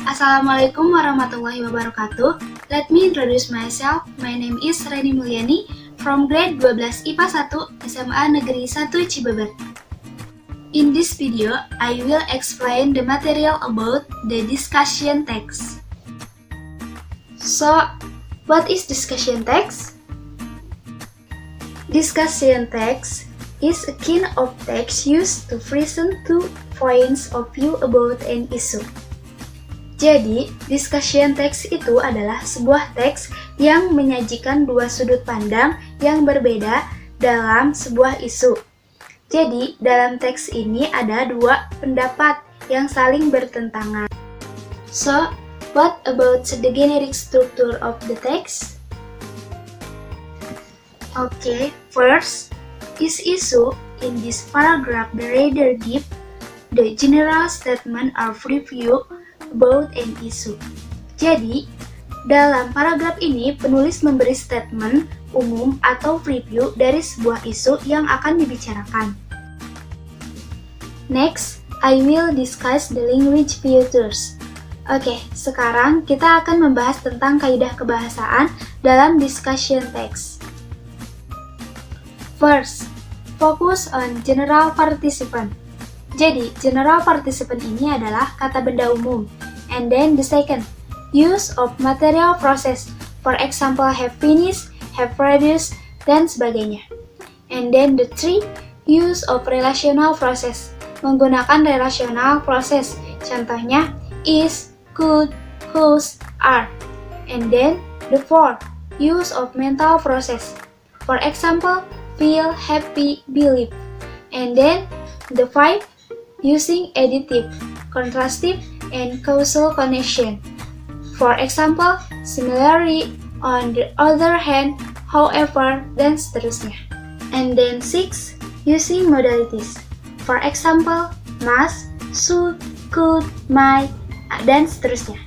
Assalamualaikum warahmatullahi wabarakatuh. Let me introduce myself. My name is Reni Mulyani from grade 12 IPA 1 SMA Negeri 1 Cibeber. In this video, I will explain the material about the discussion text. So, what is discussion text? Discussion text is a kind of text used to present two points of view about an issue. Jadi, discussion text itu adalah sebuah teks yang menyajikan dua sudut pandang yang berbeda dalam sebuah isu. Jadi, dalam teks ini ada dua pendapat yang saling bertentangan. So, what about the generic structure of the text? Okay, first, this issue in this paragraph the reader give the general statement or preview about an issue. Jadi, dalam paragraf ini penulis memberi statement umum atau preview dari sebuah isu yang akan dibicarakan. Next, I will discuss the language features. Oke, sekarang kita akan membahas tentang kaidah kebahasaan dalam discussion text. First, focus on general participant. Jadi, general participant ini adalah kata benda umum. And then the second, use of material process. For example, have finished, have produced, dan sebagainya. And then the three, use of relational process. Menggunakan relational process. Contohnya, is, could, whose, are. And then the four, use of mental process. For example, feel, happy, believe. And then the five, using additive, contrastive, and causal connection. For example, similarly, on the other hand, however, dan seterusnya. And then 6, using modalities. For example, must, should, could, might, dan seterusnya.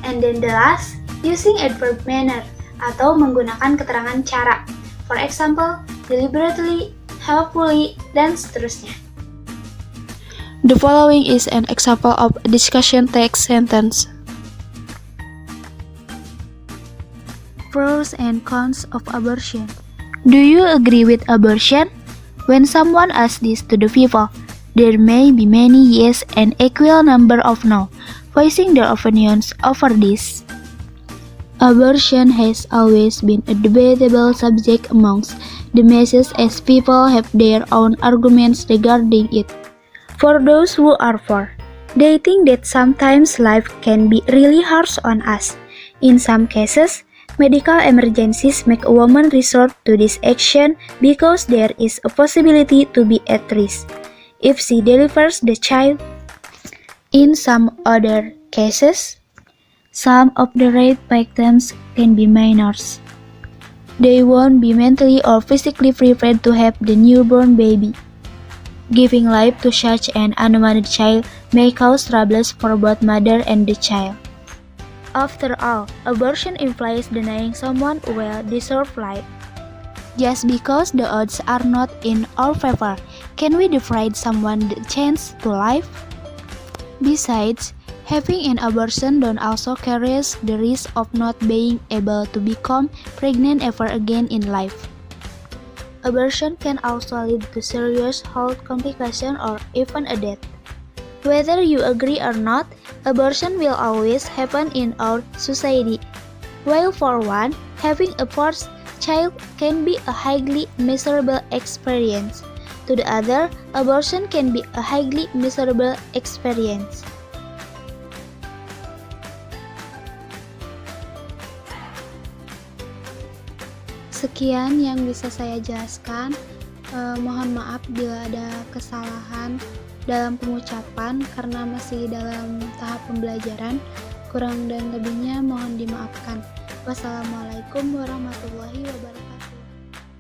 And then the last, using adverb manner, atau menggunakan keterangan cara. For example, deliberately, helpfully, dan seterusnya. The following is an example of a discussion text sentence. Pros and cons of abortion. Do you agree with abortion? When someone asks this to the people, there may be many yes and equal number of no, voicing their opinions over this. Abortion has always been a debatable subject amongst the masses as people have their own arguments regarding it. For those who are for, they think that sometimes life can be really harsh on us. In some cases, medical emergencies make a woman resort to this action because there is a possibility to be at risk if she delivers the child. In some other cases, some of the rape victims can be minors. They won't be mentally or physically prepared to have the newborn baby. Giving life to such an unwanted child may cause troubles for both mother and the child. After all, abortion implies denying someone a well-deserved life. Just because the odds are not in our favor, can we deprive someone the chance to life? Besides, having an abortion also carries the risk of not being able to become pregnant ever again in life. Abortion can also lead to serious health complications or even a death. Whether you agree or not, abortion will always happen in our society. While for one, having a forced child can be a highly miserable experience. To the other, abortion can be a highly miserable experience. Sekian yang bisa saya jelaskan. Mohon maaf bila ada kesalahan dalam pengucapan karena masih dalam tahap pembelajaran. Kurang dan lebihnya mohon dimaafkan. Wassalamualaikum warahmatullahi wabarakatuh.